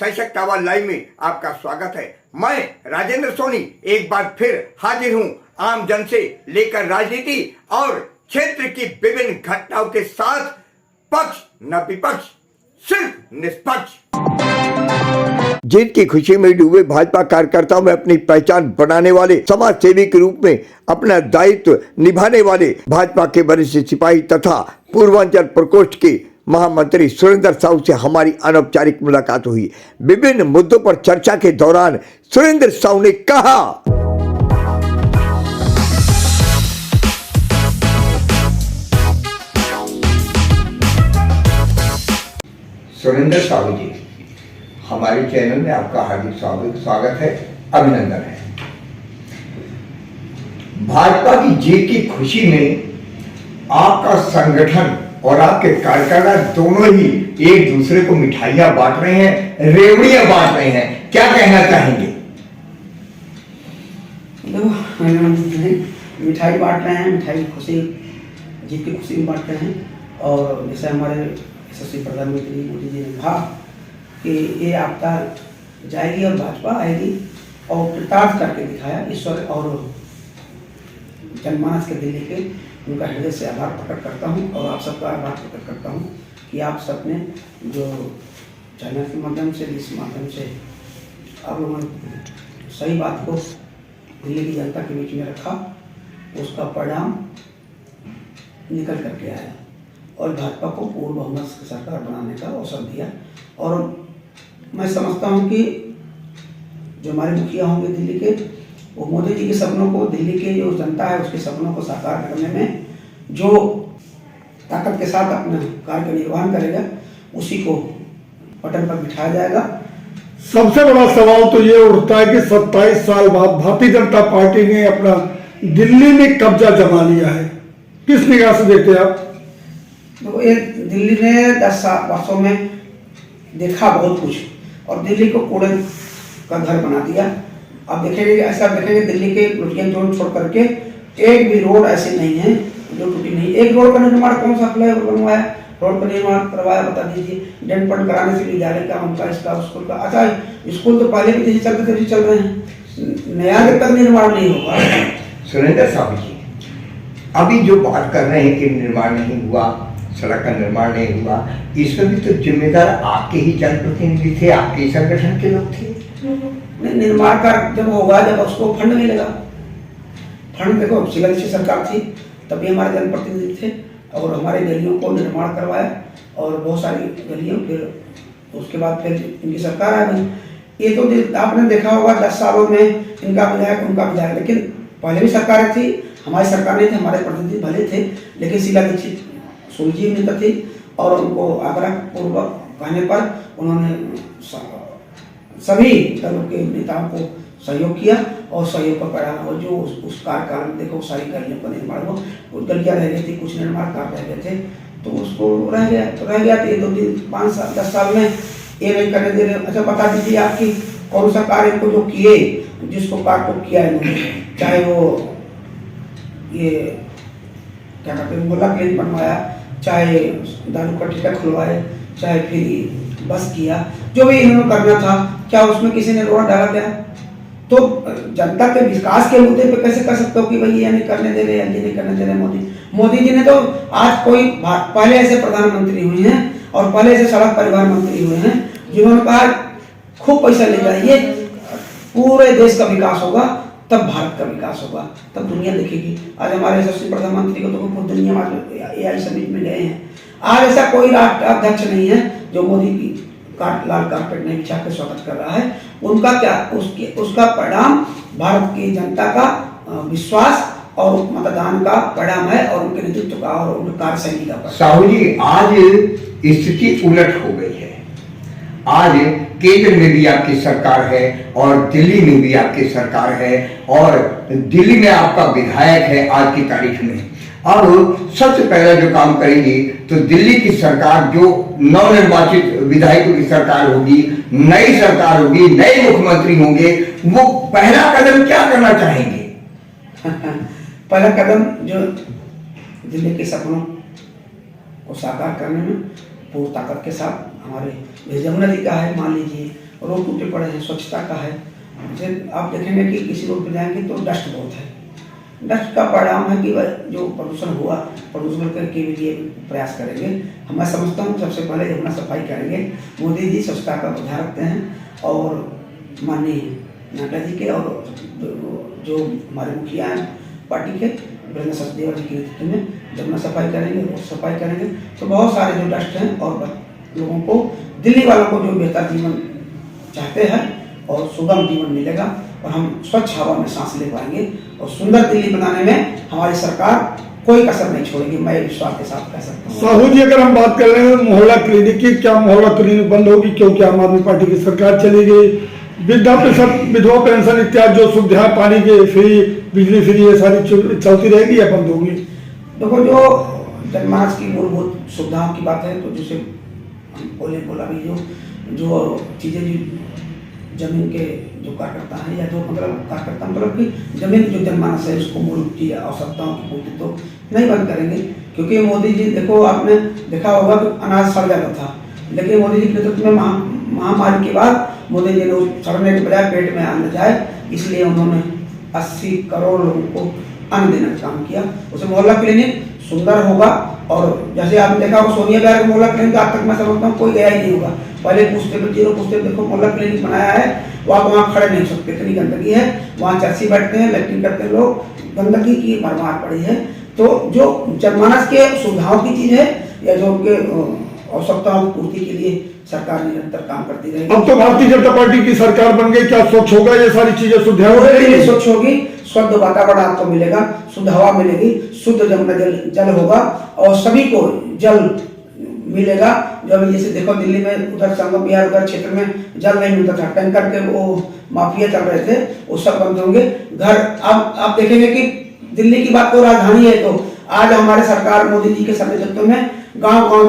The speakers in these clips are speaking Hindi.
सशक्त आवाज लाइव में आपका स्वागत है। मैं राजेंद्र सोनी एक बार फिर हाजिर हूं आम जन से लेकर राजनीति और क्षेत्र की विभिन्न घटनाओं के साथ। पक्ष न विपक्ष, सिर्फ निष्पक्ष। जीत की खुशी में डूबे भाजपा कार्यकर्ताओं में अपनी पहचान बनाने वाले, समाज सेवी के रूप में अपना दायित्व निभाने वाले भाजपा के वरिष्ठ सिपाही तथा पूर्वांचल प्रकोष्ठ के महामंत्री सुरेंद्र साहू से हमारी अनौपचारिक मुलाकात हुई। विभिन्न मुद्दों पर चर्चा के दौरान सुरेंद्र साहू ने कहा, सुरेंद्र साहू जी, हमारे चैनल में आपका हार्दिक स्वागत है, अभिनंदन है। भाजपा की जीत की खुशी में आपका संगठन और आपके कार्यकर्ता दोनों ही एक दूसरे को मिठाइयां बांट रहे हैं, रेवड़ियां बांट रहे हैं, क्या कहना चाहेंगे? मिठाई बांट रहे हैं, मिठाई की खुशी, जीत की खुशी में बांट रहे हैं। और जैसे हमारे यशस्वी प्रधानमंत्री मोदी जी ने कहा कि ये आपदा जाएगी और भाजपा आएगी, और कृतार्थ करके दिखाया ईश्वर और जनमानस के दिल्ली के, उनका हृदय से आभार प्रकट करता हूं और आप सबका आभार प्रकट करता हूं कि आप सबने जो चैनल के माध्यम से, इस माध्यम से आप लोगों ने सही बात को दिल्ली की जनता के बीच में रखा, उसका परिणाम निकल करके आया और भाजपा को पूर्ण बहुमत की सरकार बनाने का अवसर दिया। और मैं समझता हूं कि जो हमारे मुखिया होंगे दिल्ली के, वो मोदी जी के सपनों को, दिल्ली के जो जनता है उसके सपनों को साकार करने में जो ताकत के साथ अपना कार्य का निर्वहन करेगा, उसी को पटल पर बिठाया जाएगा। सबसे बड़ा सवाल तो ये उठता है कि 27 साल बाद भारतीय जनता पार्टी ने अपना दिल्ली में कब्जा जमा लिया है, किस निगाह से देखते हैं आप? तो ये दिल्ली ने 10 वर्षों में देखा बहुत कुछ और दिल्ली को कूड़े का घर बना दिया। अब देखेंगे, ऐसा देखेंगे दिल्ली के लुटियन जोन छोड़ करके एक भी रोड ऐसे नहीं है जो टूटी नहीं। एक रोड का निर्माण कौन सा फ्लाईओवर बनवाया, रोड का निर्माण करवाया, बता दीजिए। डेंट फंड कराने से विद्यालय का, उनका, इसका, स्कूल का। अच्छा, स्कूल तो पहले भी जैसे चलते थे चल रहे हैं, नया जब तक निर्माण नहीं होगा। सुरेंद्र साहू जी, अभी जो बात कर रहे हैं कि निर्माण नहीं हुआ, सड़क का निर्माण नहीं हुआ, इसमें भी तो जिम्मेदार आपके ही जनप्रतिनिधि थे, आपके ही संगठन के लोग थे। निर्माण कार्य जब होगा, जब उसको फंड मिलेगा। फंड देखो, शिलान्यास सरकार थी, तभी हमारे जनप्रतिनिधि थे और हमारे गलियों को निर्माण करवाया और बहुत सारी गलियों, फिर उसके बाद फिर इनकी सरकार आ गई। ये तो आपने देखा होगा 10 सालों में इनका विधायक, उनका विधायक, लेकिन पहले भी सरकारें थी, हमारी सरकार नहीं थी, हमारे प्रतिनिधि भले थे, लेकिन शिलान्यास सुलझी मिलता थी और उनको आग्रह पूर्वक कहने पर उन्होंने सभी दलों के नेताओं को सहयोग किया और सहयोग का परिणाम हो जो उस कार्यकाल में देखो सारी गलियों का निर्माण हो। कुछ गलियाँ रह गई थी, कुछ निर्माण कार्य रह गए थे, तो उसको रह गया तो ये 2 दिन 5 साल 10 साल में ये नहीं करने दे रहे। अच्छा, बता दीजिए आपकी कौन सा कार्य को जो किए, जिसको कार्य को किया इन्होंने, चाहे वो ये क्या कहते हैं मोहल्ला क्लिनिक बनवाया, चाहे दारू का ठेका खुलवाए, चाहे फिर बस किया, जो भी इन्होंने करना था, क्या उसमें किसी ने रोड़ा डाला क्या? तो जनता के विकास के मुद्दे पे कैसे कर सकते हो कि भाई ये नहीं करने दे रहे, ये नहीं करने दे रहे मोदी जी ने? तो आज कोई पहले ऐसे प्रधानमंत्री हुए हैं और पहले ऐसे सड़क परिवहन मंत्री हुए हैं जिन्होंने कहा खूब पैसा ले जाइए, पूरे देश का विकास होगा, तब भारत का विकास होगा, तब दुनिया देखेगी। आज हमारे यशस्वी प्रधानमंत्री को तो पूरी दुनिया में AI समिट में गए हैं। आज ऐसा कोई राष्ट्राध्यक्ष नहीं है जो मोदी की लाल कारपेट नहीं बिछा के स्वागत कर रहा है। उनका क्या, उसका परिणाम भारत की जनता का विश्वास और मतदान का परिणाम है और उनके नेतृत्व का और उनके कार्यशैली का। साहू जी, आज स्थिति उलट हो गई है। आज केंद्र में भी आपकी सरकार है और दिल्ली में भी आपकी सरकार है और दिल्ली में आपका विधायक है आज की तारीख में। अब सबसे पहला जो काम करेंगे तो दिल्ली की सरकार, जो नवनिर्वाचित विधायकों की सरकार होगी, नई सरकार होगी, नए मुख्यमंत्री होंगे, वो पहला कदम क्या करना चाहेंगे? पहला कदम जो दिल्ली के सपनों को साकार करने में पूर्ण ताकत के साथ हमारे जमुना जी का है, मान लीजिए रोड टूटे पड़े हैं, स्वच्छता का है। जैसे आप देखेंगे कि किसी रोड पर जाएंगे तो डस्ट बहुत है। डस्ट का परिणाम है कि जो प्रदूषण हुआ, प्रदूषण के लिए प्रयास करेंगे। मैं समझता हूँ सबसे पहले अपना सफाई करेंगे। मोदी जी स्वच्छता का ध्यान रखते हैं और माननीय नड्डा जी के और जो हमारे मुखिया हैं पार्टी के वीरेंद्र सचदेवा जी के नेतृत्व में जब ना सफाई करेंगे और सफाई करेंगे तो बहुत सारे जो डस्ट हैं और लोगों को, दिल्ली वालों को जो बेहतर जीवन चाहते हैं और सुगम जीवन मिलेगा और हम स्वच्छ हवा में सांस ले पाएंगे और सुंदर दिल्ली बनाने में हमारी सरकार कोई कसर नहीं छोड़ेगी। मैं विश्वास के साथ कह सकता हूँ। साहू जी, अगर हम बात कर रहे हैं मोहल्ला क्लिनिक की, क्या मोहल्ला क्लिनिक बंद होगी क्योंकि आम आदमी पार्टी की सरकार चली गई? वृद्धा पेंशन, विधवा पेंशन इत्यादि जो सुविधा, पानी के फ्री, बिजली फ्री, ये सारी चलती रहेगी या बंद होगी? देखो, जो जनमानस की मूलभूत सुविधाओं की बात है तो जैसे हम बोला भी जो चीज़ें जो जमीन के जो कार्यकर्ता हैं या जो कार्यकर्ता मतलब कि जमीन जो जनमानस है उसको मूल की आवश्यकताओं की पूर्ति तो नहीं बंद करेंगे, क्योंकि मोदी जी, देखो आपने देखा होगा कि अनाज सड़ जाता था, लेकिन मोदी जी के नेतृत्व में महामारी के बाद मोदी जी ने सड़ने के बजाय पेट में अन्न जाए, इसलिए उन्होंने 80 करोड़ लोगों को अन्न देने का काम किया। उसे मोहल्ला क्लिनिक सुंदर होगा और जैसे आपने देखा होगा सोनिया बिहार का मोहल्ला क्लिनिक आज तक मैं समझता हूँ कोई गया ही नहीं होगा। पहले पूछते थे, जीरो पूछते, देखो मोहल्ला क्लिनिक बनाया है, वो आप वहाँ खड़े नहीं हो सकते, इतनी गंदगी है, वहाँ चर्सी बैठते हैं, लैट्रिन करते हैं लोग, गंदगी की भरमार पड़ी है। तो जो जनमानस के सुविधाओं की चीज है या जो उनके आवश्यकताओं की पूर्ति के लिए सरकार निरंतर काम करती रहेगी। अब तो भारतीय जनता पार्टी की सरकार बन गई, क्या स्वच्छ होगा? ये सारी चीजें सुविधाएं होगी, स्वच्छ होगी, शुद्ध वातावरण आपको मिलेगा, शुद्ध हवा मिलेगी, शुद्ध जल होगा और सभी को जल मिलेगा। जब जैसे देखो दिल्ली में उधर संगम विहार उधर क्षेत्र में जल नहीं मिलता था, टैंकर के वो माफिया चल रहे थे, वो सब बंद होंगे। घर अब आप देखेंगे कि दिल्ली की बात तो राजधानी है, तो आज हमारे सरकार मोदी जी के नेतृत्व में गांव-गांव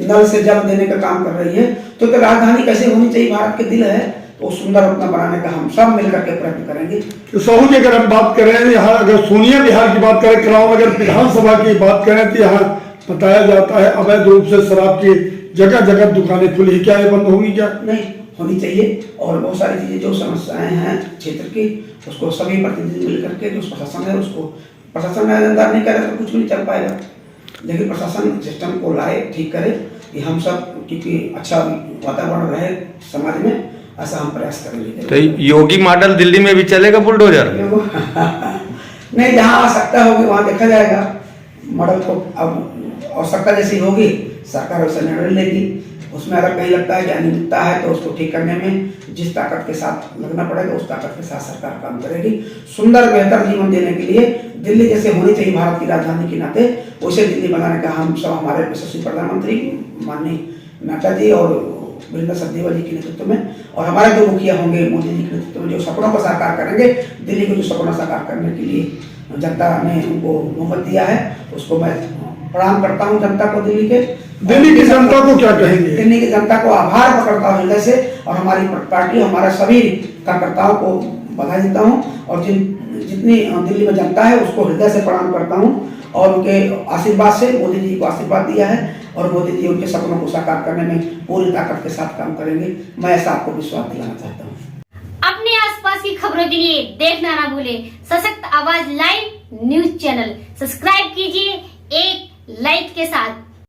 नल से जल देने का काम कर रही है। तो राजधानी कैसे होनी चाहिए, भारत के दिल है, तो सुंदर अपना बनाने का हम सब मिलकर के प्रयत्न करेंगे। तो साहू जी, अगर हम बात करें यहाँ, अगर सोनिया बिहार की बात करें, कराओ, अगर विधानसभा की बात करें तो यहाँ बताया जाता है अवैध रूप से शराब की जगह जगह दुकानें खुली, क्या ये बंद होगी? क्या नहीं होनी चाहिए। और बहुत सारी चीजें जो समस्याएं हैं क्षेत्र की, उसको सभी प्रतिनिधि मिलकर के जो प्रशासन है उसको, प्रशासन नजरअंदाज नहीं करे तो कुछ भी नहीं चल पाएगा, लेकिन प्रशासन सिस्टम को लाए, ठीक करे कि हम सब क्योंकि अच्छा वातावरण रहे समाज में, ऐसा हम प्रयास करेंगे। तो योगी मॉडल दिल्ली में भी चलेगा बुलडोजर? नहीं, जहाँ आवश्यकता होगी वहाँ देखा जाएगा मॉडल को। अब आवश्यकता जैसी होगी सरकार वैसा निर्णय लेगी। उसमें अगर कहीं लगता है कि अनियमितता है तो उसको ठीक करने में जिस ताकत के साथ लगना पड़ेगा उस ताकत के साथ सरकार काम करेगी। सुंदर बेहतर जीवन देने के लिए दिल्ली जैसे होनी चाहिए भारत की राजधानी के नाते, वैसे दिल्ली बनाने का हम सब, हमारे यशस्वी प्रधानमंत्री माननीय नड्डा जी और वीरेंद्र सचदेवा जी के नेतृत्व में और हमारे जो मुखिया होंगे मोदी जी के नेतृत्व में, जो सपनों को साकार करेंगे, दिल्ली को जो सपना साकार करने के लिए जनता ने उनको बहुमत दिया है, उसको मैं प्रणाम करता हूँ जनता को। दिल्ली की जनता को क्या कहेंगे? दिल्ली की जनता को आभार पकड़ता हूँ हृदय से और हमारी पार्टी, हमारे सभी कार्यकर्ताओं को बधाई देता हूँ और जितनी दिल्ली में जनता है उसको हृदय से प्रणाम करता हूँ और उनके आशीर्वाद से मोदी जी को आशीर्वाद दिया है और मोदी जी उनके सपनों को साकार करने में पूरी ताकत के साथ काम करेंगे। मैं ऐसा आपको विश्वास दिलाना चाहता हूँ। अपने आसपास की खबरों के लिए देखना ना भूले सशक्त आवाज लाइव न्यूज चैनल, सब्सक्राइब कीजिए एक लाइक के साथ।